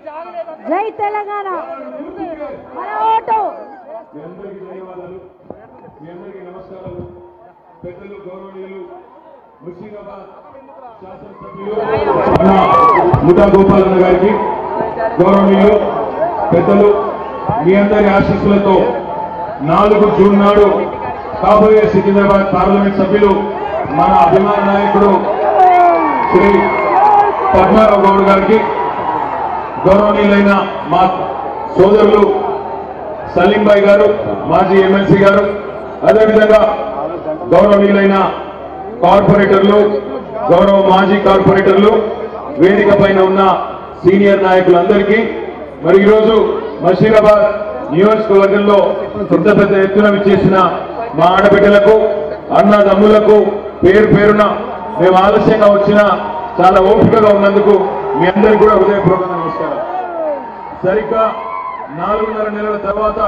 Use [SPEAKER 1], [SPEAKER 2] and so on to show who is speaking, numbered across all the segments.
[SPEAKER 1] జై తెలంగాణ మన ఓటు
[SPEAKER 2] ధన్యవాదాలు మీ అందరికీ నమస్కారాలు పెద్దలు గౌరవనీయులు ముర్షిదాబాద్ శాసనసభ్యులు ముఠా గోపాలన్న గారికి గౌరవనీయులు పెద్దలు మీ అందరి ఆశీస్సులతో 4 జూన్ నాడు కాబోయే సికింద్రాబాద్ పార్లమెంట్ సభ్యులు మన అభిమాన నాయకుడు శ్రీ పద్మారావు గౌడ్ గారికి గౌరవనీయులైన మా సోదరులు సలీం భాయ్ గారు మాజీ ఎమ్మెల్సీ గారు అదేవిధంగా గౌరవనీయులైన కార్పొరేటర్లు గౌరవ మాజీ కార్పొరేటర్లు వేదిక పైన ఉన్న సీనియర్ నాయకులందరికీ మరి ఈరోజు మషీరాబాద్ నియోజకవర్గంలో ఇంత పెద్ద ఎత్తున విచ్చేసిన మా ఆడబిడ్డలకు అన్నదమ్ములకు పేరు పేరున మేము ఆలస్యంగా వచ్చిన చాలా ఓపికగా ఉన్నందుకు మీ అందరికీ కూడా హృదయపూర్వక నమస్కారం. సరిగ్గా 4.5 నెలల తర్వాత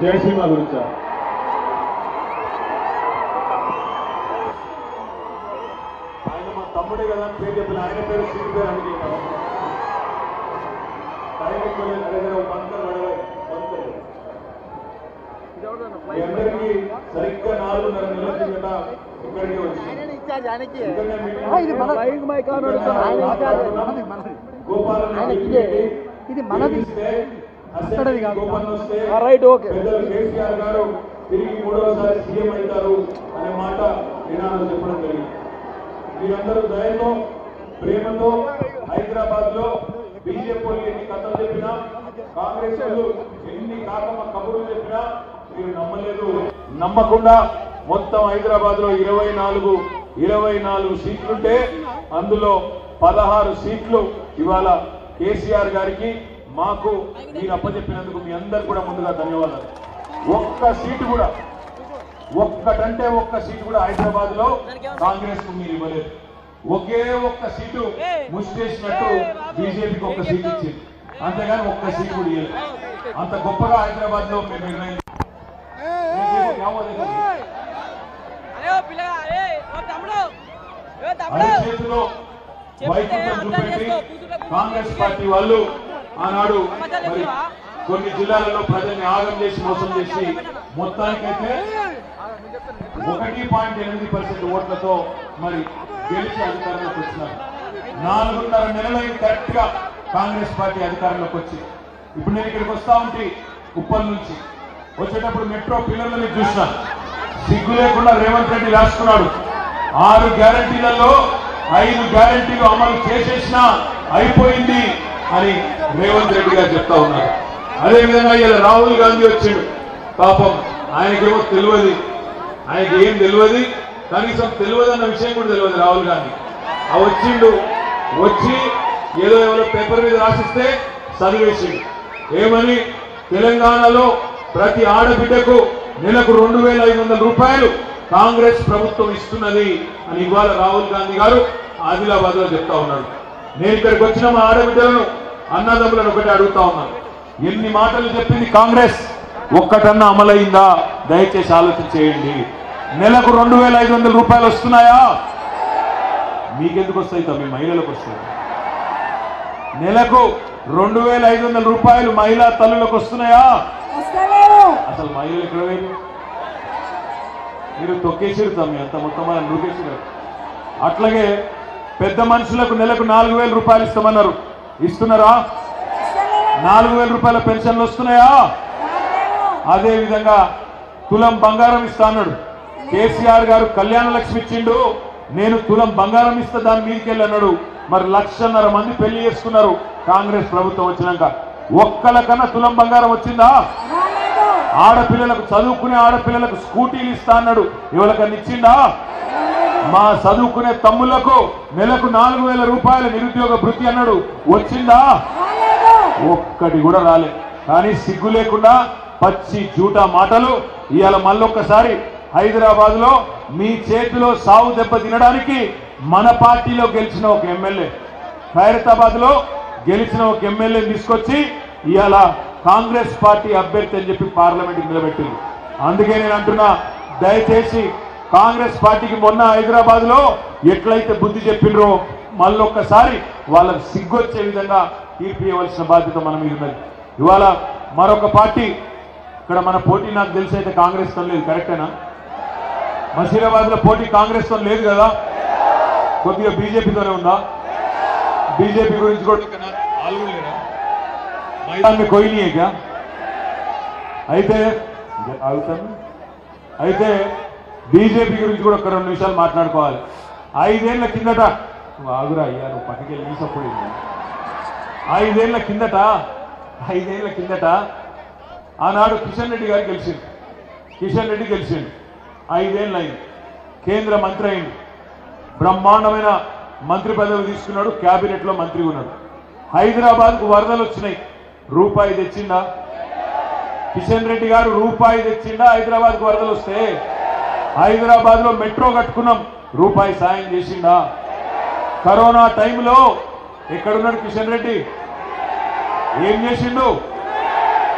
[SPEAKER 2] జయసీమ గురించా ఆయన మా తమ్ముడే కదా పేరు చెప్పిన ఆయన పేరు శ్రీ పేరు అని అందరికీ సరిగ్గా 4.5 నెలల కిందట ఇక్కడికి వచ్చింది కేసీఆర్ గారు తిరిగి 3వసారి సీఎం అవుతారు అనే మాట నినాదం చెప్పడం జరిగింది. మీరందరూ దయతో ప్రేమతో హైదరాబాద్ లో బీజేపీ వాళ్ళు ఎన్ని కథలు చెప్పినా కాంగ్రెస్ వాళ్ళు ఎన్ని కాకమ్మ కబుర్లు చెప్పినా మీరు నమ్మలేదు. నమ్మకుండా మొత్తం హైదరాబాద్ లో 24 సీట్లుంటే అందులో 16 సీట్లు ఇవాళ కేసీఆర్ గారికి మాకు మీరు అప్పచెప్పినందుకు మీ అందరు కూడా ముందుగా ధన్యవాదాలు. ఒక్క సీటు కూడా ఒక్క సీటు కూడా హైదరాబాద్ లో కాంగ్రెస్ కు మీరు ఇవ్వలేదు. ఒకే ఒక్క సీటు ముష్టేసినట్టు బీజేపీకి ఒక్క సీట్ ఇచ్చింది, అంతేగాని ఒక్క సీటు కూడా ఇవ్వలేదు. అంత గొప్పగా హైదరాబాద్ లో మేము నిర్ణయం చేతిలో వైకుంఠం చూపెట్టి కాంగ్రెస్ పార్టీ వాళ్ళు ఆనాడు మరి కొన్ని జిల్లాలలో ప్రజల్ని ఆగం చేసి మోసం చేసి మొత్తానికైతే 1.8% ఓట్లతో మరి గెలిచి అధికారంలోకి వచ్చినారు. 4.5 నెలలైన కరెక్ట్ గా కాంగ్రెస్ పార్టీ అధికారంలోకి వచ్చి ఇప్పుడు నేను ఇక్కడికి వస్తా ఉంటే ఉప్పల్ నుంచి వచ్చేటప్పుడు మెట్రో పిల్లర్లని చూసినాను. సిగ్గు లేకుండా రేవంత్ రెడ్డి రాసుకున్నాడు 6 గ్యారంటీలలో 5 గ్యారంటీలు అమలు చేసేసినా అయిపోయింది అని రేవంత్ రెడ్డి గారు చెప్తా ఉన్నారు. అదేవిధంగా ఇలా రాహుల్ గాంధీ వచ్చిండు. పాపం ఆయనకేమో తెలియదు, ఆయనకి ఏం తెలియదు, కనీసం తెలియదన్న విషయం కూడా తెలియదు రాహుల్ గాంధీ. వచ్చిండు, వచ్చి ఏదో ఎవరో పేపర్ మీద రాసిస్తే చదివేసిండు. ఏమని తెలంగాణలో ప్రతి ఆడబిడ్డకు నెలకు 2,500 రూపాయలు కాంగ్రెస్ ప్రభుత్వం ఇస్తున్నది అని ఇవాళ రాహుల్ గాంధీ గారు ఆదిలాబాద్ లో చెప్తా ఉన్నాడు. నేను ఇక్కడికి వచ్చిన మా ఆడబిడ్డలను అన్నదమ్ములను ఒకటి అడుగుతా ఉన్నాను, ఎన్ని మాటలు చెప్పింది కాంగ్రెస్, ఒక్కటన్నా అమలైందా? దయచేసి ఆలోచన చేయండి. నెలకు 2,500 రూపాయలు వస్తున్నాయా? మీకెందుకు వస్తాయి తమ్మి, మహిళలకు వస్తాయి. నెలకు 2,500 రూపాయలు మహిళా తల్లులకు వస్తున్నాయా? అసలు మహిళలు ఎక్కడ వేరు? మీరు తొక్కేసారు తమ్మి, అంత మొత్తం మనం నూకేసారు. అట్లాగే పెద్ద మనుషులకు నెలకు 4,000 రూపాయలు ఇస్తామన్నారు, ఇస్తున్నారా? 4,000 రూపాయల పెన్షన్లు వస్తున్నాయా? అదే విధంగా తులం బంగారం ఇస్తా అన్నాడు కేసీఆర్ గారు. కళ్యాణ లక్ష్మి ఇచ్చిండు, నేను తులం బంగారం ఇస్తా దాని మీదకెళ్ళి అన్నాడు. మరి 1,50,000 మంది పెళ్లి చేసుకున్నారు కాంగ్రెస్ ప్రభుత్వం వచ్చినాక. ఒక్కలకన్నా తులం బంగారం వచ్చిందా? ఆడపిల్లలకు, చదువుకునే ఆడపిల్లలకు స్కూటీలు ఇస్తా అన్నాడు, ఎవరికన్నా ఇచ్చిందా? మా చదువుకునే తమ్ముళ్లకు నెలకు 4,000 రూపాయల నిరుద్యోగ భృతి అన్నాడు, వచ్చిందా? ఒక్కటి కూడా రాలే. కానీ సిగ్గు లేకుండా పచ్చి జూటా మాటలు. ఇవాళ మళ్ళొక్కసారి హైదరాబాద్ లో మీ చేతిలో సావు దెబ్బ తినడానికి మన పార్టీలో గెలిచిన ఒక ఎమ్మెల్యే, ఖైరతాబాద్ లో గెలిచిన ఒక ఎమ్మెల్యేని తీసుకొచ్చి ఇవాళ కాంగ్రెస్ పార్టీ అభ్యర్థి అని చెప్పి పార్లమెంట్ నిలబెట్టింది. అందుకే నేను అంటున్నా, దయచేసి కాంగ్రెస్ పార్టీకి మొన్న హైదరాబాద్ లో ఎట్లయితే బుద్ధి చెప్పినరో మళ్ళొక్కసారి వాళ్ళకు సిగ్గొచ్చే విధంగా తీర్పు ఇవ్వవలసిన బాధ్యత మన మీద ఉన్నది. ఇవాళ మరొక పార్టీ ఇక్కడ మన పోటీ నాకు తెలిసి అయితే కాంగ్రెస్ తో లేదు, కరెక్టేనా? మసీరాబాద్ లో పోటీ కాంగ్రెస్ తో లేదు కదా, కొద్దిగా బీజేపీతోనే ఉందా? బీజేపీ గురించి కూడా మైదాన్ని కోయినాయిగా అయితే బీజేపీ గురించి కూడా ఒక 2 నిమిషాలు మాట్లాడుకోవాలి. 5 ఏళ్ల కిందట ఆగురా అయ్యా, నువ్వు పక్కకి వెళ్ళి సప్పుడు 5 ఏళ్ల కిందట ఆనాడు కిషన్ రెడ్డి గారు గెలిచిండు. కిషన్ రెడ్డి గెలిచిండు, 5 ఏళ్ళు అయింది, కేంద్ర మంత్రి అయింది, బ్రహ్మాండమైన మంత్రి పదవి తీసుకున్నాడు, క్యాబినెట్ లో మంత్రి ఉన్నాడు. హైదరాబాద్కు వరదలు వచ్చినాయి, రూపాయి తెచ్చిందా? కిషన్ రెడ్డి గారు రూపాయి తెచ్చిందా? హైదరాబాద్కు వరదలు వస్తే హైదరాబాద్ లో మెట్రో కట్టుకున్నాం, రూపాయి సాయం చేసిందా? కరోనా టైంలో ఎక్కడున్నాడు కిషన్ రెడ్డి? ఏం చేసిండు?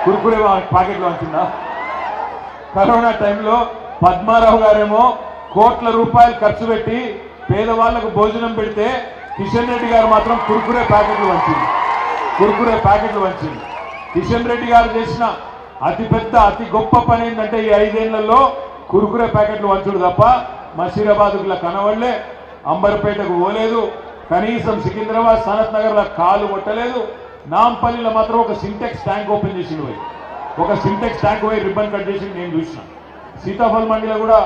[SPEAKER 2] కుర్కురే ప్యాకెట్లు వచ్చిందా? కరోనా టైంలో పద్మారావు గారేమో కోట్ల రూపాయలు ఖర్చు పెట్టి పేదవాళ్లకు భోజనం పెడితే కిషన్ రెడ్డి గారు మాత్రం కుర్కురే ప్యాకెట్లు వంచింది. కిషన్ రెడ్డి గారు చేసిన అతి గొప్ప పని ఏంటంటే ఈ 5 ఏళ్లలో కుర్కురే ప్యాకెట్లు వంచుడు తప్ప మసీరాబాద్లో కనవడలే, అంబర్పేటకు పోలేదు, కనీసం సికింద్రాబాద్ సనత్ నగర్ లో కాలు కొట్టలేదు. నాంపల్లిలో మాత్రం ఒక సింటెక్స్ ట్యాంక్ ఓపెన్ చేసిండు, పోయి రిబ్బన్ కట్ చేసి నేను చూసిన. సీతాఫల్ మండిలో కూడా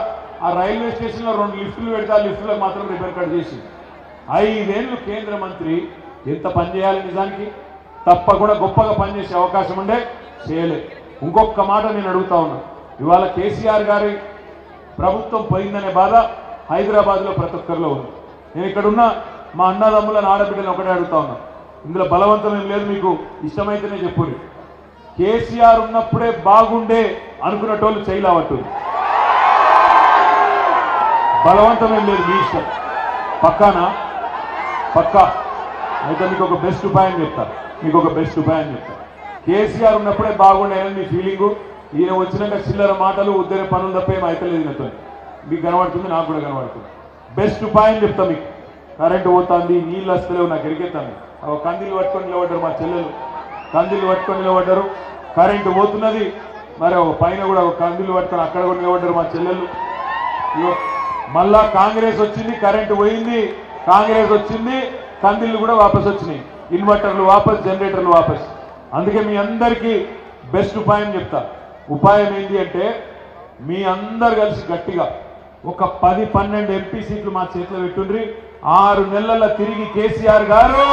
[SPEAKER 2] ఆ రైల్వే స్టేషన్ లో 2 లిఫ్టులు పెడితే ఆ లిఫ్టులకు మాత్రం రిబ్బన్ కట్ చేసి. 5 ఏళ్లు కేంద్ర మంత్రి ఎంత పని చేయాలి? నిజానికి తప్పకుండా గొప్పగా పనిచేసే అవకాశం ఉండే, చేయలే. ఇంకొక మాట నేను అడుగుతా ఉన్నా, ఇవాళ కేసీఆర్ గారి ప్రభుత్వం పోయిందనే బాధ హైదరాబాద్ లో ప్రతి ఒక్కరిలో ఉంది. నేను ఇక్కడున్న మా అన్నదమ్ములను ఆడబిడ్డలను ఒకటే అడుగుతా ఉన్నా, ఇందులో బలవంతం ఏం లేదు, మీకు ఇష్టమైతేనే చెప్పుర్రి. కేసీఆర్ ఉన్నప్పుడే బాగుండే అనుకున్నటోళ్ళు చేయలేవట్టు, బలవంతం ఏం లేదు, మీ ఇష్టం. పక్కా అయితే మీకు ఒక బెస్ట్ ఉపాయం చెప్తా. కేసీఆర్ ఉన్నప్పుడే బాగుండేనని మీ ఫీలింగు, ఈయన వచ్చినాక చిల్లర మాటలు ఉద్దరే పనులు తప్ప ఏం అయితలేదు నాతో. మీకు కనబడుతుంది, నాకు కూడా కనబడుతుంది. బెస్ట్ ఉపాయం చెప్తా మీకు. కరెంటు పోతుంది, నీళ్ళు వస్తలేవు, నాకు ఎరికెత్తాను. కందిలు పట్టుకొని నిలబడ్డారు మా చెల్లెలు, కరెంటు పోతున్నది, మరి పైన కూడా కందిలు పట్టుకొని అక్కడ కూడా నిలబడ్డారు మా చెల్లెలు. మళ్ళా కాంగ్రెస్ వచ్చింది, కరెంటు పోయింది, కందిళ్ళు కూడా వాపస్ వచ్చినాయి, ఇన్వర్టర్లు వాపస్, జనరేటర్లు వాపస్. అందుకే మీ అందరికీ బెస్ట్ ఉపాయం చెప్తా. ఉపాయం ఏంటి అంటే, మీ అందరు కలిసి గట్టిగా ఒక 10-12 ఎంపీ సీట్లు మా చేతిలో పెట్టుండ్రి. 6 నెలల తిరిగి కేసీఆర్ గారు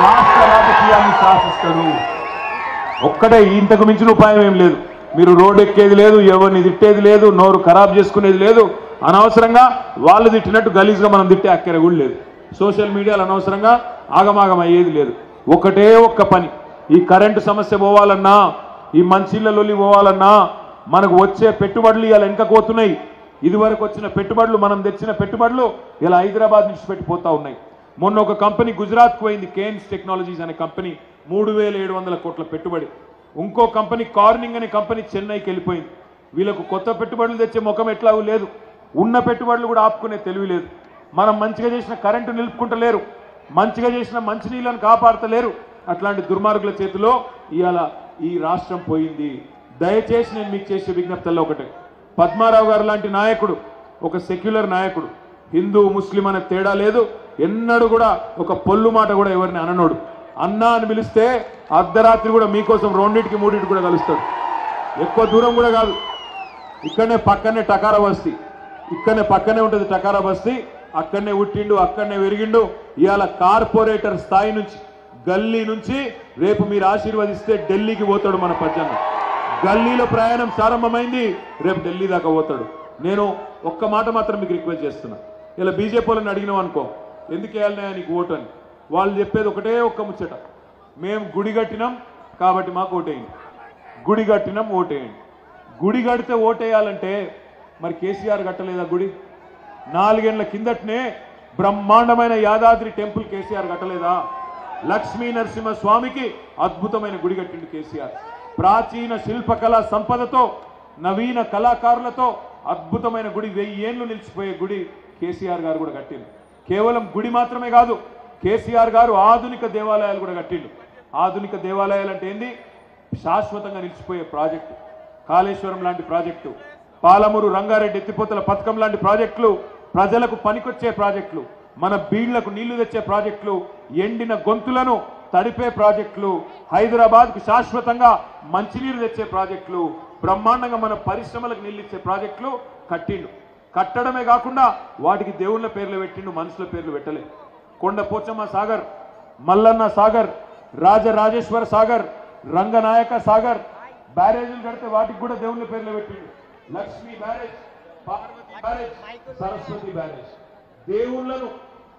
[SPEAKER 2] రాష్ట్ర రాజకీయాన్ని శాసిస్తాడు. ఒక్కటే, ఇంతకు మించిన ఉపాయం ఏం లేదు. మీరు రోడ్ ఎక్కేది లేదు, ఎవరిని తిట్టేది లేదు, నోరు ఖరాబ్ చేసుకునేది లేదు, అనవసరంగా వాళ్ళు తిట్టినట్టు గలీజ్గా మనం తిట్టే అక్కర కూడా లేదు. సోషల్ మీడియాలో అనవసరంగా ఆగమాగం అయ్యేది లేదు. ఒకటే ఒక్క పని, ఈ కరెంటు సమస్య పోవాలన్నా, ఈ మంచిళ్ళ పోవాలన్నా, మనకు వచ్చే పెట్టుబడులు ఇలా వెనకపోతున్నాయి. ఇదివరకు వచ్చిన పెట్టుబడులు, మనం తెచ్చిన పెట్టుబడులు ఇలా హైదరాబాద్ నుంచి పెట్టిపోతా ఉన్నాయి. మొన్న ఒక కంపెనీ గుజరాత్కు పోయింది, కేన్స్ టెక్నాలజీస్ అనే కంపెనీ, 3700 కోట్ల పెట్టుబడి. ఇంకో కంపెనీ కార్నింగ్ అనే కంపెనీ చెన్నైకి వెళ్ళిపోయింది. వీళ్ళకు కొత్త పెట్టుబడులు తెచ్చే ముఖం ఎట్లాగూ లేదు, ఉన్న పెట్టుబడులు కూడా ఆపుకునే తెలివి లేదు. మనం మంచిగా చేసిన కరెంటు నిలుపుకుంటలేరు, మంచిగా చేసిన మంచినీళ్ళను కాపాడతలేరు. అట్లాంటి దుర్మార్గుల చేతిలో ఇవాళ ఈ రాష్ట్రం పోయింది. దయచేసి నేను మీకు చేసే విజ్ఞప్తుల్లో ఒకటే, పద్మారావు గారు లాంటి నాయకుడు, ఒక సెక్యులర్ నాయకుడు, హిందూ ముస్లిం అనే తేడా లేదు, ఎన్నడూ కూడా ఒక పొల్లు మాట కూడా ఎవరిని అననోడు. అన్నా అని పిలిస్తే అర్ధరాత్రి కూడా మీకోసం 2-3 కూడా కలుస్తాడు. ఎక్కువ దూరం కూడా కాదు, ఇక్కడనే పక్కనే టకారా బస్తీ, పక్కనే ఉంటుంది టకారా బస్తీ. అక్కడనే పుట్టిండు, అక్కడనే పెరిగిండు. ఇవాళ కార్పొరేటర్ స్థాయి నుంచి, గల్లీ నుంచి రేపు మీరు ఆశీర్వదిస్తే ఢిల్లీకి పోతాడు మన పద్యన్న. గల్లీలో ప్రయాణం ప్రారంభమైంది, రేపు ఢిల్లీ దాకా పోతాడు. నేను ఒక్క మాట మాత్రం మీకు రిక్వెస్ట్ చేస్తున్నా, ఇలా బీజేపీ వాళ్ళని అడిగినాం అనుకో, ఎందుకు వేయాలనే నీకు ఓటు అని, వాళ్ళు చెప్పేది ఒకటే ఒక్క ముచ్చట, మేము గుడి కట్టినాం కాబట్టి మాకు ఓటేయండి, గుడి కట్టినాం ఓటేయండి. గుడి కడితే ఓటేయాలంటే మరి కేసీఆర్ కట్టలేదా గుడి? 4 ఏళ్ల కిందటనే బ్రహ్మాండమైన యాదాద్రి టెంపుల్ కేసీఆర్ కట్టలేదా? లక్ష్మీ నరసింహ స్వామికి అద్భుతమైన గుడి కట్టిండు కేసీఆర్. ప్రాచీన శిల్పకళా సంపదతో, నవీన కళాకారులతో అద్భుతమైన గుడి, 1000 ఏళ్ళు నిలిచిపోయే గుడి కేసీఆర్ గారు కూడా కట్టిండు. కేవలం గుడి మాత్రమే కాదు, కేసీఆర్ గారు ఆధునిక దేవాలయాలు కూడా కట్టిండు. ఆధునిక దేవాలయాలు అంటే ఏంది? శాశ్వతంగా నిలిచిపోయే ప్రాజెక్టు. కాళేశ్వరం లాంటి ప్రాజెక్టు, పాలమూరు రంగారెడ్డి ఎత్తిపోతల పథకం లాంటి ప్రాజెక్టులు, ప్రజలకు పనికొచ్చే ప్రాజెక్టులు, మన బీళ్లకు నీళ్లు తెచ్చే ప్రాజెక్టులు, ఎండిన గొంతులను తడిపే ప్రాజెక్టులు, హైదరాబాద్కు శాశ్వతంగా మంచినీరు తెచ్చే ప్రాజెక్టులు, బ్రహ్మాండంగా మన పరిశ్రమలకు నీళ్ళు ఇచ్చే ప్రాజెక్టులు కట్టిండు. కట్టడమే కాకుండా వాటికి దేవుళ్ళ పేర్లు పెట్టిండు, మనుషుల పేర్లు పెట్టలే. కొండ పోచమ్మ సాగర్, మల్లన్న సాగర్, రాజరాజేశ్వర సాగర్, రంగనాయక సాగర్ బ్యారేజీలు కడితే వాటికి కూడా దేవుళ్ళ పేర్లు పెట్టిండు. Lakshmi barrage, Parvati barrage, Saraswati barrage. దేవుళ్లను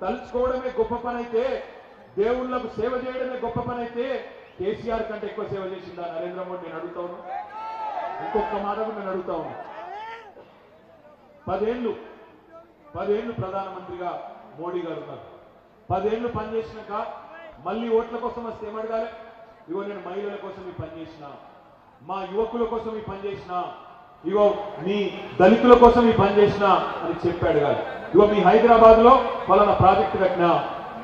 [SPEAKER 2] తలుచుకోవడమే గొప్ప పని అయితే, దేవుళ్లకు సేవ చేయడమే గొప్ప పని అయితే, కేసీఆర్ కంటే ఎక్కువ సేవ చేసిందా నరేంద్ర మోడీ? నేను అడుగుతా ఉన్నా. ఇంకొక మాట కూడా నేను అడుగుతా ఉన్నా. 10 ఏళ్ళు ప్రధానమంత్రిగా మోడీ గారు ఉన్నారు. 10 ఏళ్ళు పనిచేసినాక మళ్ళీ ఓట్ల కోసం వస్తే ఏమడగాలి? ఇగో నేను మహిళల కోసం ఈ పనిచేసిన, మా యువకుల కోసం ఈ పనిచేసిన, ఇగో మీ దళితుల కోసం ఈ పనిచేసిన అని చెప్పాడు కాదు. ఇగో మీ హైదరాబాద్ లో పలానా ప్రాజెక్టు కట్టినా,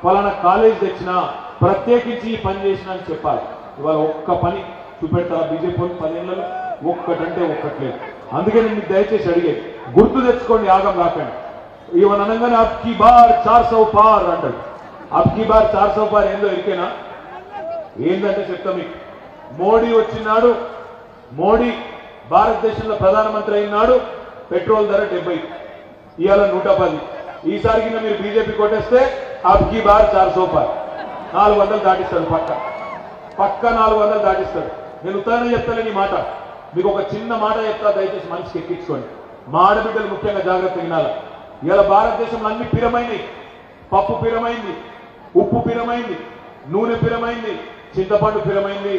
[SPEAKER 2] పలానా కాలేజ్ తెచ్చినా, ప్రత్యేకించి ఈ పని చేసిన అని చెప్పాలి. ఇవాళ ఒక్క పని చూపెడతారా బీజేపీ వాళ్ళు 10 ఏళ్లలో? ఒక్కటంటే ఒక్కట్లేదు. అందుకే నేను మీకు దయచేసి అడిగే, గుర్తు తెచ్చుకోండి, ఆగం కాకండి. ఇవన్న అనగానే అబ్కి బార్ 400 పార్ అంటాడు. అబ్కి బార్ 400 పార్ ఏందో ఎరికేనా? ఏంటంటే చెప్తా మీకు. మోడీ వచ్చినాడు, మోడీ భారతదేశంలో ప్రధానమంత్రి అయినాడు, పెట్రోల్ ధర 70, ఇవాళ 110. ఈసారి కింద మీరు బీజేపీ కొట్టేస్తే అబ్కి బార్ 400 పార్, 400 దాటిస్తాడు. పక్క 400 దాటిస్తాడు. నేను ఉత్తరానే చెప్తాను ఈ మాట. మీకు ఒక చిన్న మాట చెప్తా, దయచేసి మనసుకి ఎక్కించుకోండి. మా ఆడబిడ్డలు ముఖ్యంగా జాగ్రత్త వినాలి. ఇలా భారతదేశంలో అన్ని పిరమైంది. పప్పు పిరమైంది, ఉప్పు పిరమైంది, నూనె పిరమైంది, చింతపండు పిరమైంది,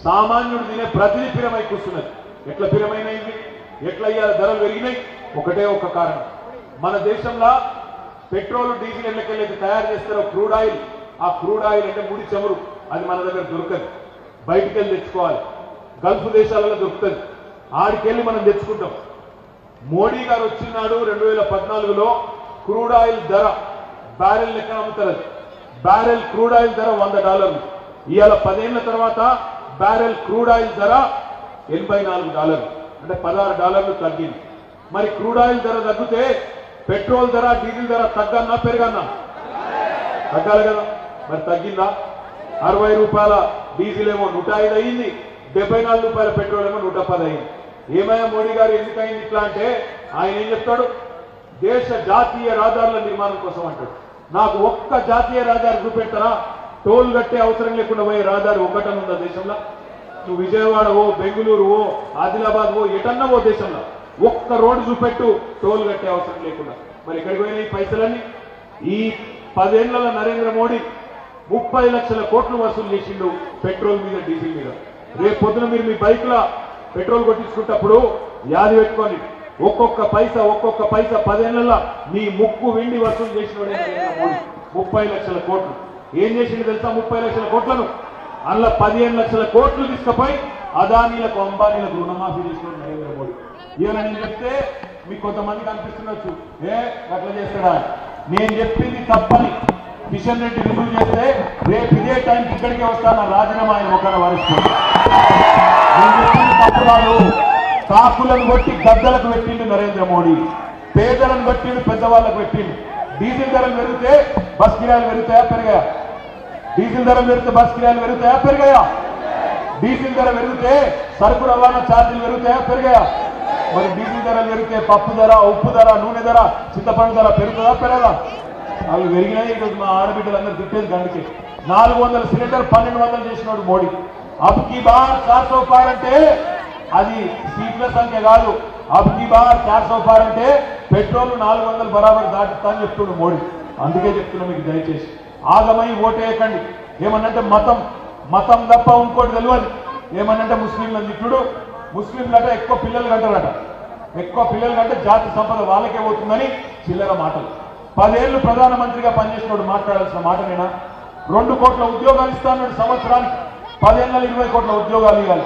[SPEAKER 2] సామాన్యుడు తినే ప్రతిదీ పిరమై కూర్చున్నది. ఎట్లా పిరమైనది? ఎట్లా ఇవాళ ధరలు పెరిగినాయి? ఒకటే ఒక కారణం. మన దేశంలో పెట్రోల్ డీజిల్ ఎట్లకెళ్ళి తయారు చేస్తారో క్రూడ్ ఆయిల్, ఆ క్రూడ్ ఆయిల్ అంటే ముడి చమురు, అది మన దగ్గర దొరకదు, బయటికి వెళ్ళి తెచ్చుకోవాలి. గల్ఫ్ దేశాలలో దొరుకుతుంది, ఆడికెళ్ళి మనం తెచ్చుకుంటాం. మోడీ గారు వచ్చినాడు 2014లో క్రూడ్ ఆయిల్ ధర బ్యారెల్ లెక్క అమ్ముతారు. బ్యారెల్ క్రూడ్ ఆయిల్ ధర $100. ఇవాళ 10 ఏళ్ల తర్వాత బ్యారెల్ క్రూడ్ ఆయిల్ ధర $84, అంటే $16 తగ్గింది. మరి క్రూడ్ ఆయిల్ ధర తగ్గితే పెట్రోల్ ధర, డీజిల్ ధర తగ్గన్నా పెరగన్నా? తగ్గాలి కదా. మరి తగ్గిందా? 60 రూపాయల డీజిల్ ఏమో 105 అయింది, 74 రూపాయల పెట్రోల్ ఏమో 110 అయింది. ఏమయ్యా మోడీ గారు ఎందుకైంది ఇట్లా అంటే, ఆయన ఏం చెప్తాడు? దేశ జాతీయ రహదారుల నిర్మాణం కోసం అంటాడు. నాకు ఒక్క జాతీయ రహదారి చూపెడతారా? టోల్ కట్టే అవసరం లేకుండా పోయే రహదారి ఒక్కటని ఉందా దేశంలో? నువ్వు విజయవాడ ఓ, బెంగళూరు ఓ, ఆదిలాబాద్ ఓ, ఎటన్నా ఓ దేశంలో ఒక్క రోడ్డు చూపెట్టు టోల్ కట్టే అవసరం లేకుండా. మరి ఎక్కడికి పోయినాయి ఈ పైసలన్నీ? ఈ 10 ఏళ్లలో నరేంద్ర మోడీ 30 లక్షల కోట్లు వసూలు చేసిండు పెట్రోల్ మీద, డీజిల్ మీద. రేపు పొద్దున మీరు మీ బైక్లో పెట్రోల్ కొట్టించుకుంటప్పుడు యాది పెట్టుకోండి, ఒక్కొక్క పైసా 10 ఏళ్లలో మీ ముక్కు వెండి వసూలు చేసిన నరేంద్ర మోడీ 30 లక్షల కోట్లు. ఏం చేసిండు తెలుసా? 30 లక్షల కోట్లను అందులో 15 లక్షల కోట్లు తీసుకుపోయి అదానీలకు, అంబానీలకు రుణమాఫీ చేసిన నరేంద్ర మోడీ. ఇవాళ నేను చెప్తే మీకు కొంతమందికి అనిపిస్తుండొచ్చు, అట్లా చేస్తాడా? నేను చెప్పింది తప్పని కిషన్ రెడ్డి రుజువు చేస్తే రేపు ఇదే టైంకి ఇక్కడికే వస్తాను, రాజీనామా ఆయన ఒకరు వరుస్తుంది. నేను చెప్పింది తప్పు కాదు. కాకులను కొట్టి గద్దలకు పెట్టిండు నరేంద్ర మోడీ, పేదలను కొట్టిండు, పెద్దవాళ్ళకు పెట్టిండు. డీజిల్ ధరలు పెరిగితే బస్ కిరాయిలు పెరుగుతాయా పెరిగాయా? డీజిల్ ధరలు పెరిగితే బస్ కిరాయిలు పెరుగుతాయా పెరిగాయా? డీజిల్ ధర పెరిగితే సరుకు రవాణా ఛార్జీలు పెరుగుతాయా పెరిగాయా? మరి డీజిల్ ధరలు పెరిగితే పప్పు ధర, ఉప్పు ధర, నూనె ధర, చింతపండు ధర పెరుగుతుందా పెరగదా? వాళ్ళు పెరిగినాయి. ఈరోజు మా ఆడబిడ్డలందరూ తిట్టేది గంటకి 400 సిలిండర్ 1200 చేసినాడు మోడీ. అబ్కి బార్ 400 పార్ అంటే అది సీట్ల సంఖ్య కాదు. అబ్కి బార్ 400 పార్ అంటే పెట్రోల్ 400 బరాబర్ దాటిస్తా అని చెప్తున్నాడు మోడీ. అందుకే చెప్తున్నా మీకు, దయచేసి ఆగమై ఓటేయకండి. ఏమన్నంటే మతం తప్ప ఇంకోటి తెలియదు. ఏమన్నంటే ముస్లింలను తిట్టుడు, ముస్లింలట ఎక్కువ పిల్లలు కంటారట, ఎక్కువ పిల్లలు కంటే జాతి సంపద వాళ్ళకే పోతుందని చిల్లర మాటలు. 10 ఏళ్లు ప్రధానమంత్రిగా పనిచేసినోడు మాట్లాడాల్సిన మాట నేనా? 2 కోట్ల ఉద్యోగాలు ఇస్తాడు సంవత్సరానికి, 10 ఏళ్ళలో 20 కోట్ల ఉద్యోగాలు ఇవ్వాలి.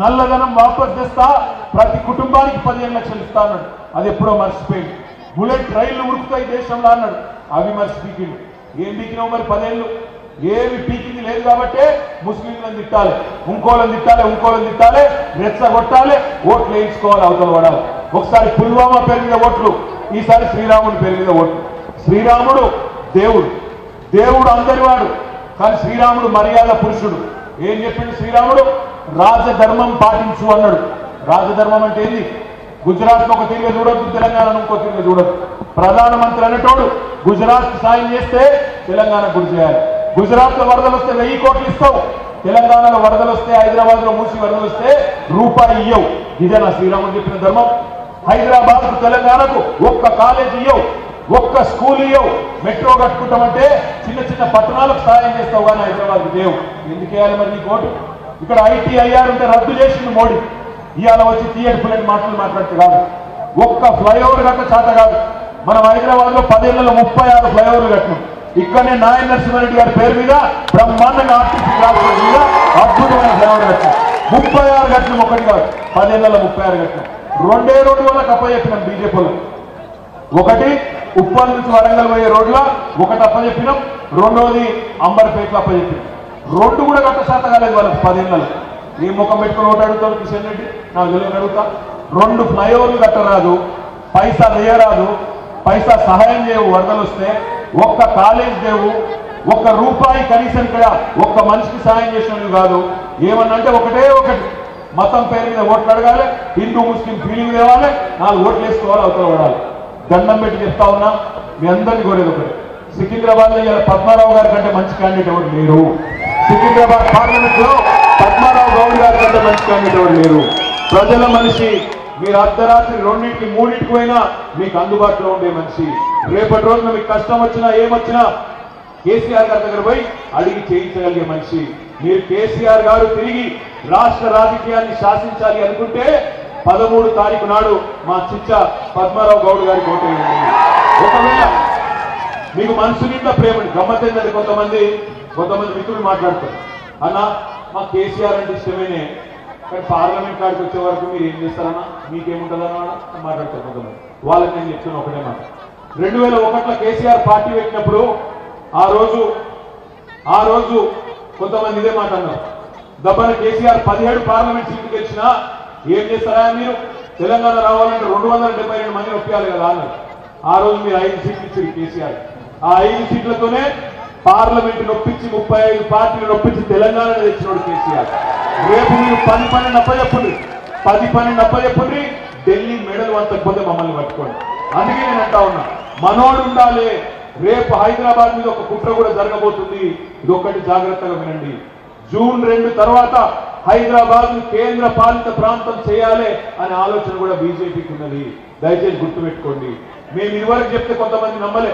[SPEAKER 2] నల్లధనం వాపస్ తెస్తా, ప్రతి కుటుంబానికి 15 లక్షలు ఇస్తాడు. అది ఎప్పుడో మర్చిపోయింది. బుల్లెట్ రైళ్లు ఉరుకుతాయి దేశంలో అన్నాడు, అవి మర్చి పీకిండు. ఏం పీకినావు మరి 10 ఏళ్ళు? ఏమి పీకింది లేదు కాబట్టే ముస్లింలను తిట్టాలి, ఇంకోళ్ళని తిట్టాలి, రెచ్చగొట్టాలి, ఓట్లు వేయించుకోవాలి, అవతల పడాలి. ఒకసారి పుల్వామా పేరు మీద ఓట్లు, ఈసారి శ్రీరాముడి పేరు మీద ఓట్లు. శ్రీరాముడు దేవుడు అందరివాడు, కానీ శ్రీరాముడు మర్యాద పురుషుడు. ఏం చెప్పిండు శ్రీరాముడు? రాజధర్మం పాటించు అన్నాడు. రాజధర్మం అంటే ఏంది? గుజరాత్ ఒక తిరిగి చూడొద్దు, తెలంగాణను ఇంకో తిరిగి చూడొద్దు. ప్రధానమంత్రి అనేటోడు గుజరాత్ సాయం చేస్తే తెలంగాణ గురి చేయాలి. గుజరాత్ లో వరదలు వస్తే 1000 కోట్లు ఇస్తావు, తెలంగాణలో వరదలు వస్తే, హైదరాబాద్ లో మూసి వరదలు వస్తే రూపాయి ఇయ్యవు. ఇదే నా శ్రీరాముడు చెప్పిన ధర్మం. హైదరాబాద్ కు తెలంగాణకు ఒక్క కాలేజ్ ఇయ్యవు, ఒక్క స్కూల్ ఇయ్యవు. మెట్రో కట్టుకుంటామంటే చిన్న చిన్న పట్టణాలకు సాయం చేస్తావు, కానీ హైదరాబాద్ దేవు. ఎందుకు వేయాలి మరి నీకు ఓటు? ఇక్కడ ITIR ఉంటే రద్దు చేసింది మోడీ. ఇవాళ వచ్చి తీయటి పుల్లటి మాటలు మాట్లాడితే కాదు. ఒక్క ఫ్లైఓవర్ కట్ట చేత కాదు. మనం హైదరాబాద్ లో 10 ఏళ్లలో 36 ఫ్లైఓవర్లు కట్టినాం. ఇక్కడనే నాయన నరసింహారెడ్డి గారి పేరు మీద బ్రహ్మాండంగా ఆర్టీసీ క్లాస్ మీద అద్భుతమైన ఫ్లైఓవర్ కట్టినాం. 36 కట్టినాం, ఒకటి కాదు. 10 ఏళ్లలో 36 కట్టినాం. 2 రోడ్ల అప్పచెప్పినాం బీజేపీలో. ఒకటి ఉప్పల్ నుంచి వరంగల్ పోయే రోడ్ల ఒకటి అప్పచెప్పినాం, రెండోది అంబర్పేటలో అప్పచెప్పినాం. 2 కూడా కట్ట శాత కాలేదు వాళ్ళకి 10 ఏళ్లలో. ఏ ముఖం పెట్టుకుని ఓటు అడుగుతాడు కిషన్ రెడ్డి? నాకు తెలియని అడుగుతా. 2 ఫ్లైఓవర్లు కట్టరాదు, పైసా వేయరాదు, పైసా సహాయం చేయవు వరదలు వస్తే, ఒక్క కాలేజ్ దేవు, ఒక్క రూపాయి కనీసం ఇక్కడ ఒక్క మనిషికి సాయం చేసినవి కాదు. ఏమన్నంటే ఒకటే ఒకటి, మతం పేరు మీద ఓట్లు అడగాలి, హిందూ ముస్లిం ఫీలింగ్ తేవాలి, 4 ఓట్లు వేసుకోవాలి, అవతల పడాలి. దండం పెట్టి చెప్తా ఉన్నా, మీ అందరినీ కోరేది ఒకటి. సికింద్రాబాద్ లో ఇలా పద్మారావు గారి కంటే మంచి క్యాండిడేట్ ఎవరు లేరు. సికింద్రాబాద్ పార్లమెంట్ లో పద్మారావు గౌడ్ గారి కంటే మంచి క్యాండిడేట్ ఎవరు లేరు. ప్రజల మనిషి, మీరు అర్ధరాత్రి 2ంటికి 3ంటికి పోయినా మీకు అందుబాటులో ఉండే మనిషి. రేపటి రోజున మీకు కష్టం వచ్చినా ఏమొచ్చినా కేసీఆర్ గారి దగ్గర పోయి అడిగి చేయించగలిగే మనిషి. మీరు కేసీఆర్ గారు తిరిగి రాష్ట్ర రాజకీయాన్ని శాసించాలి అనుకుంటే 13 తారీఖు నాడు మా చిచ్చ పద్మారావు గౌడ్ గారికి ఓటేయండి. ఒకవేళ మీకు మనసు నిండా ప్రేమని గమ్మత్తైందండి. కొంతమంది మిత్రులు మాట్లాడతారు, అన్న మా కేసీఆర్ అంటే ఇష్టమేనే, కానీ పార్లమెంట్ కాడికి వచ్చే వరకు మీరు ఏం చేస్తారన్నా, మీకేముంటుందన్నా మాట్లాడతారు కొంతమంది. వాళ్ళకి నేను చెప్తున్నా ఒకటే మాట. 2001లో కేసీఆర్ పార్టీ పెట్టినప్పుడు ఆ రోజు కొంతమంది ఇదే మాట అన్నారు. దబ్బన కేసీఆర్ 17 పార్లమెంట్ సీట్లు గెలిచినా ఏం చేస్తారా మీరు? తెలంగాణ రావాలంటే 272 మంది ఒప్పియాలి కదా అన్నారు. ఆ రోజు మీరు 5 సీట్లు ఇచ్చారు కేసీఆర్. ఆ 5 సీట్లతోనే పార్లమెంట్ నొప్పించి 35 పార్టీలు నొప్పించి తెలంగాణ తెచ్చినోడు కేసీఆర్. రేపు మీరు 10-12 అప్పచెప్పుండ్రి, ఢిల్లీ మెడల్ వంచకపోతే మమ్మల్ని పట్టుకోండి. అందుకే నేను అంటా ఉన్నా, మనోడు ఉండాలి. రేపు హైదరాబాద్ మీద ఒక కుట్ర కూడా జరగబోతుంది, ఇదొక్కటి జాగ్రత్తగా వినండి. జూన్ 2 తర్వాత హైదరాబాద్ కేంద్ర పాలిత ప్రాంతం చేయాలి అనే ఆలోచన కూడా బీజేపీకి ఉన్నది. దయచేసి గుర్తుపెట్టుకోండి. మేము ఇదివరకు చెప్తే కొంతమంది నమ్మలే.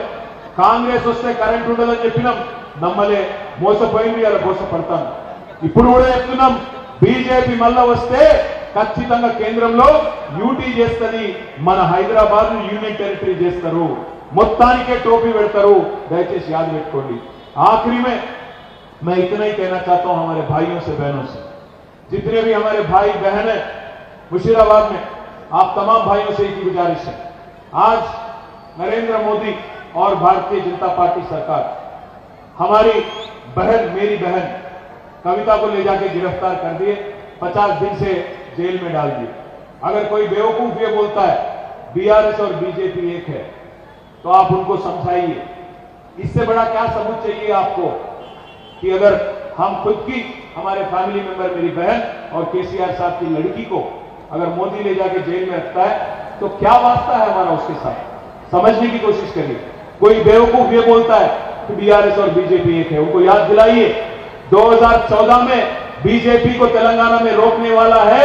[SPEAKER 2] కాంగ్రెస్ వస్తే కరెంట్ ఉండదని చెప్పినాం, నమ్మలే, మోసపోయింది, అలా మోసపడతాం. ఇప్పుడు కూడా చెప్తున్నాం, బీజేపీ మళ్ళా వస్తే ఖచ్చితంగా కేంద్రంలో యూటీ చేస్తుంది, మన హైదరాబాద్ యూనియన్ టెరిటరీ చేస్తారు, మొత్తానికే టోపీ పెడతారు. దయచేసి యాद పెట్టుకోండి. आखिरी में मैं इतना ही कहना चाहता हूं हमारे भाइयों से बहनों से, जितने भी हमारे भाई बहन हैं मुशीराबाद में, आप तमाम भाइयों से एक ही गुजारिश है, आज नरेंद्र मोदी और भारतीय जनता पार्टी सरकार हमारी बहन, मेरी बहन कविता को ले जाके गिरफ्तार कर दिए, 50 दिन से जेल में डाल दिए। अगर कोई बेवकूफ ये बोलता है बीआरएस और बीजेपी एक है, तो आप उनको समझाइए। इससे बड़ा क्या सबूत चाहिए आपको कि अगर हम खुद की, हमारे फैमिली मेंबर मेरी बहन और केसीआर साहब की लड़की को अगर मोदी ले जाके जेल में रखता है, तो क्या वास्ता है हमारा उसके साथ? समझने की कोशिश करिए। कोई बेवकूफ ये बोलता है कि बीआरएस और बीजेपी एक है, उनको याद दिलाइए 2014 में बीजेपी को तेलंगाना में रोकने वाला है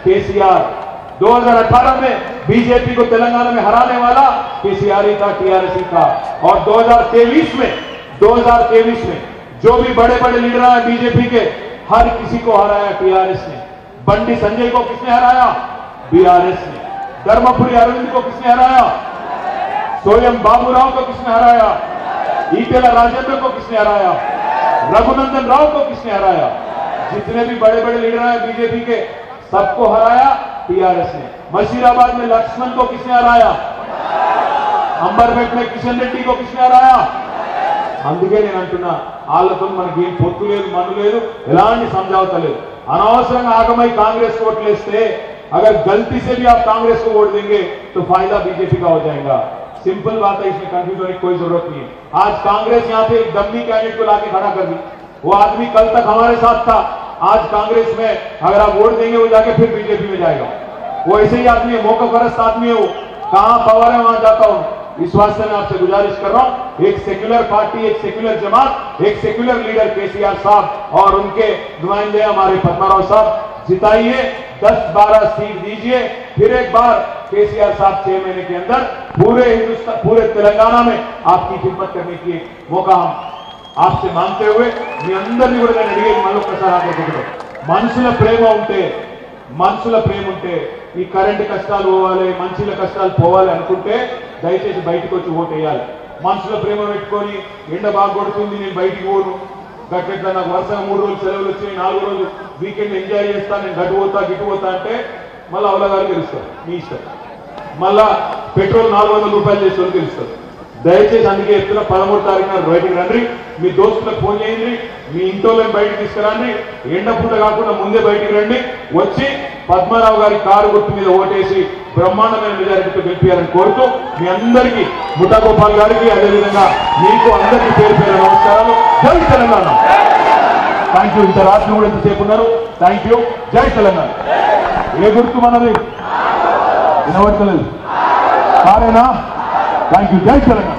[SPEAKER 2] केसीआर, 2018 में बीजेपी को तेलंगाना में हराने वाला केसीआर ही था, टीआरएस ही था, और 2023 में जो भी बड़े बड़े लीडर हैं बीजेपी के, हर किसी को हराया टीआरएस ने। बंडी संजय को किसने हराया? बीआरएस ने। धर्मपुरी अरविंद को किसने हराया? स्वयं बाबूराव को किसने हराया? ईटेला राजेंद्र को किसने हराया? रघुनंदन राव को किसने हराया? जितने भी बड़े बड़े लीडर हैं बीजेपी के, सबको हराया टीआरएस ने। मशीराबाद में लक्ष्मण को किसने हराया? अंबरपेट में किशन रेड्डी को किसने हराया? అందుకే నేను అంటున్నా వాళ్ళతో మనకి ఏం పొత్తు లేదు, మన్ను లేదు, ఎలాంటి समझौता లేదు। అనవసరంగా ఆగమై కాంగ్రెస్ को वोट लेते, अगर गलती से भी आप कांग्रेस को वोट देंगे तो फायदा बीजेपी का हो जाएगा। सिंपल बात है, इसमें कंफ्यूज होने की कोई जरूरत नहीं है। आज कांग्रेस यहाँ पे एक डम्मी कैंडिडेट को लाके खड़ा कर दी। वो आदमी कल तक हमारे साथ था, आज कांग्रेस में अगर आप वोट देंगे वो जाके फिर बीजेपी में जाएगा। वो ऐसे ही आदमी है, मौका परस्त आदमी है। वो कहां पावर है वहां जाता हूं। इस वास्ते मैं आपसे गुजारिश कर रहा हूं, एक सेक्युलर पार्टी, एक सेक्युलर जमात, एक सेक्युलर लीडर केसीआर साहब और उनके नुमाइंदे हमारे पद्माराव साहब जिताइए, 10-12 सीट दीजिए। फिर एक बार केसीआर साहब 6 महीने के अंदर पूरे हिंदुस्तान, पूरे तेलंगाना में आपकी खिदमत करने की एक मौका हम आपसे मांगते हुए మీ అందరినీ కూడా నేను అడిగేది మళ్ళొక్కసారి ఆలోచించండి। మనుషుల ప్రేమ ఉంటే ఈ కరెంటు కష్టాలు పోవాలి, మనుషుల కష్టాలు పోవాలి అనుకుంటే దయచేసి బయటకు వచ్చి ఓటు వేయాలి। మనుషుల ప్రేమ పెట్టుకొని ఎండ బాగా కొడుతుంది నేను బయటికి పోను, గట్ల నాకు వరుసగా 3 రోజులు సెలవులు వచ్చి 4 రోజులు వీకెండ్ ఎంజాయ్ చేస్తాను, నేను గట్టు పోతా గిట్టు పోతా అంటే మళ్ళీ అవలగారు గెలుస్తారు, మీ ఇష్టం। మళ్ళా పెట్రోల్ 400 రూపాయలు చేసి గెలుస్తారు। దయచేసి అందుకే చెప్తున్నా 13వ తారీఖున బయటికి రండి, మీ దోస్తులకు ఫోన్ చేయండి, మీ ఇంట్లో బయటకు తీసుకురండి, ఎండ పూట కాకుండా ముందే బయటికి రండి, వచ్చి పద్మారావు గారి కారు గుర్తు మీద ఓటేసి బ్రహ్మాండమైన మెజారిటీతో గెలిపించాలని కోరుతూ మీ అందరికీ ముఠా గోపాల్ గారికి అదేవిధంగా మీకు అందరికీ పేరు పేరు నమస్కారాలు। జై తెలంగాణ। Thank you. ఇంత రాత్రి కూడా ఎంతసేపు ఉన్నారు, థ్యాంక్ యూ। జై తెలంగాణ। ఏ గుర్తు మనది వినబడతలేదు, కారేనా? Thank you. జై తెలంగాణ।